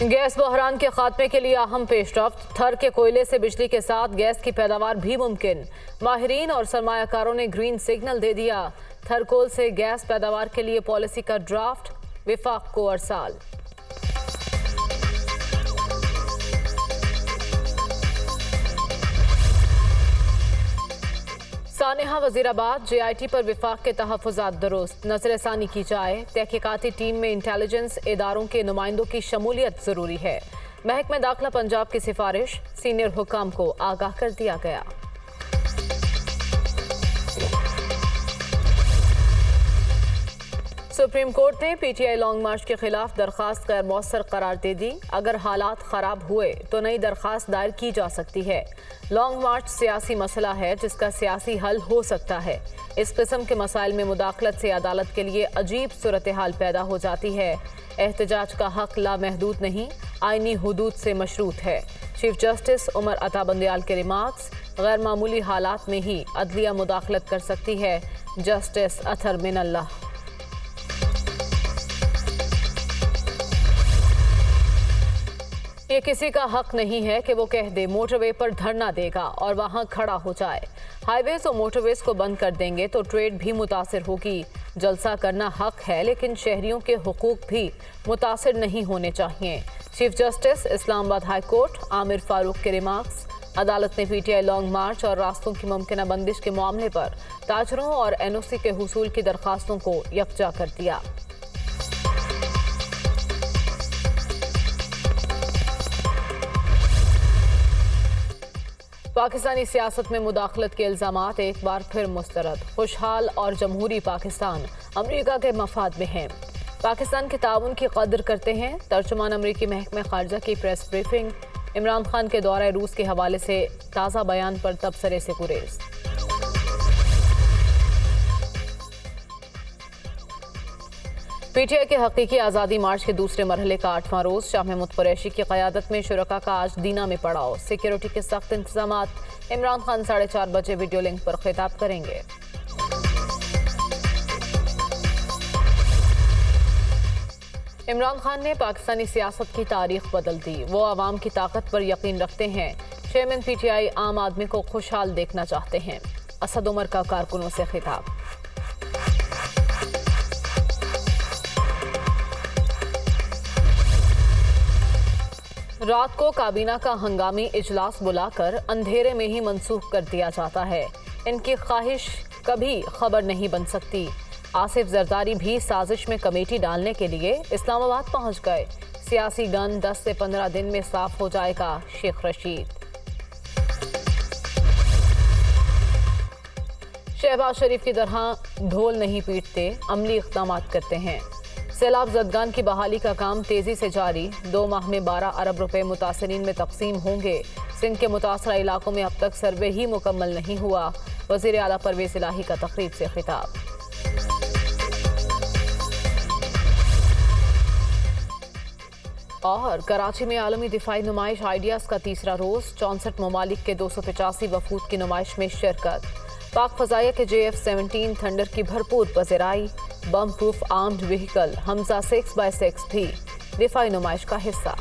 Gas बहरान के खात्मे के लिए अहम पेशरफ्त। थर के कोयले से बिजली के साथ गैस की पैदावार भी मुमकिन। माहिरीन और सरमायाकारों ने ग्रीन सिग्नल दे दिया। थरकोल से गैस पैदावार के लिए पॉलिसी का ड्राफ्ट विफाक को अरसाल। सानेहा वजीराबाद। JIT पर विफाक के तहफ़्फ़ुज़ात दुरुस्त, नज़रसानी की जाए। तहकीकाती टीम में इंटेलिजेंस इदारों के नुमाइंदों की शमूलियत ज़रूरी है। महकमा दाखिला पंजाब की सिफारिश, सीनियर हुकाम को आगाह कर दिया गया। सुप्रीम कोर्ट ने PTI लॉन्ग मार्च के खिलाफ दरखास्त गैर मौसर करार दे दी। अगर हालात खराब हुए तो नई दरखास्त दायर की जा सकती है। लॉन्ग मार्च सियासी मसला है जिसका सियासी हल हो सकता है। इस किस्म के मसाइल में मुदाखलत से अदालत के लिए अजीब सूरत हाल पैदा हो जाती है। एहतजाज का हक लामहदूद नहीं, आईनी हुदूद से मशरूत है। चीफ जस्टिस उमर अता बंदयाल के रिमार्क्स, गैर मामूली हालात में ही अदलिया मुदाखलत कर सकती है। जस्टिस अथर मिनल्लाह। ये किसी का हक नहीं है कि वो कह दे मोटरवे पर धरना देगा और वहां खड़ा हो जाए। हाईवेज और मोटरवेज को बंद कर देंगे तो ट्रेड भी मुतासिर होगी। जलसा करना हक है लेकिन शहरियों के हुकूक भी मुतासिर नहीं होने चाहिए। Chief justice Islamabad high court Aamir Farooq के रिमार्क्स। अदालत ने PTI लॉन्ग मार्च और रास्तों की मुमकिन बंदिश के मामले पर ताजरों और NOC के हुसूल की दरखास्तों को यकजा कर दिया। पाकिस्तानी सियासत में मुदाखलत के इल्जामात एक बार फिर मुस्तरद। खुशहाल और जमहूरी पाकिस्तान अमरीका के मफाद में है। पाकिस्तान के ताउन की कदर करते हैं। तर्जुमान अमरीकी महकमे खारजा की प्रेस ब्रीफिंग। इमरान खान के दौरे रूस के हवाले से ताज़ा बयान पर तबसरे से गुरेज। PTI के हकीकी आज़ादी मार्च के दूसरे मरहले का 8वां रोज़ शाह महमूद कुरैशी की क़यादत में शुरका का आज दीना में पड़ाव। सिक्योरिटी के सख्त इंतजामात। इमरान खान 4:30 बजे वीडियो लिंक पर खिताब करेंगे। इमरान खान ने पाकिस्तानी सियासत की तारीख बदल दी। वो आवाम की ताकत पर यकीन रखते हैं। चेयरमैन PTI आम आदमी को खुशहाल देखना चाहते हैं। असद उमर का कारकुनों से खिताब। रात को काबीना का हंगामी इजलास बुलाकर अंधेरे में ही मंसूख कर दिया जाता है। इनकी ख्वाहिश कभी खबर नहीं बन सकती। आसिफ जरदारी भी साजिश में कमेटी डालने के लिए इस्लामाबाद पहुंच गए। सियासी गन 10 से 15 दिन में साफ हो जाएगा। शेख रशीद। शहबाज शरीफ की तरह ढोल नहीं पीटते, अमली इक़दाम करते हैं। सैलाब ज़दगान की बहाली का काम तेजी से जारी। 2 माह में 12 अरब रुपए मुतासिरीन में तकसीम होंगे। सिंध के मुतासरा इलाकों में अब तक सर्वे ही मुकम्मल नहीं हुआ। वज़ीर आला परवेज़ इलाही का तकरीब से खिताब। और कराची में आलमी दिफाई नुमाइश आइडियाज़ का तीसरा रोज़। 64 ममालिक के 285 वफूद की नुमाइश में शिरकत। पाक फ़ज़ाइया के JF-17 थंडर की भरपूर पज़राई। Bomb proof armoured vehicle Hamza 6x6 भी दिफाई नुमाइश का हिस्सा।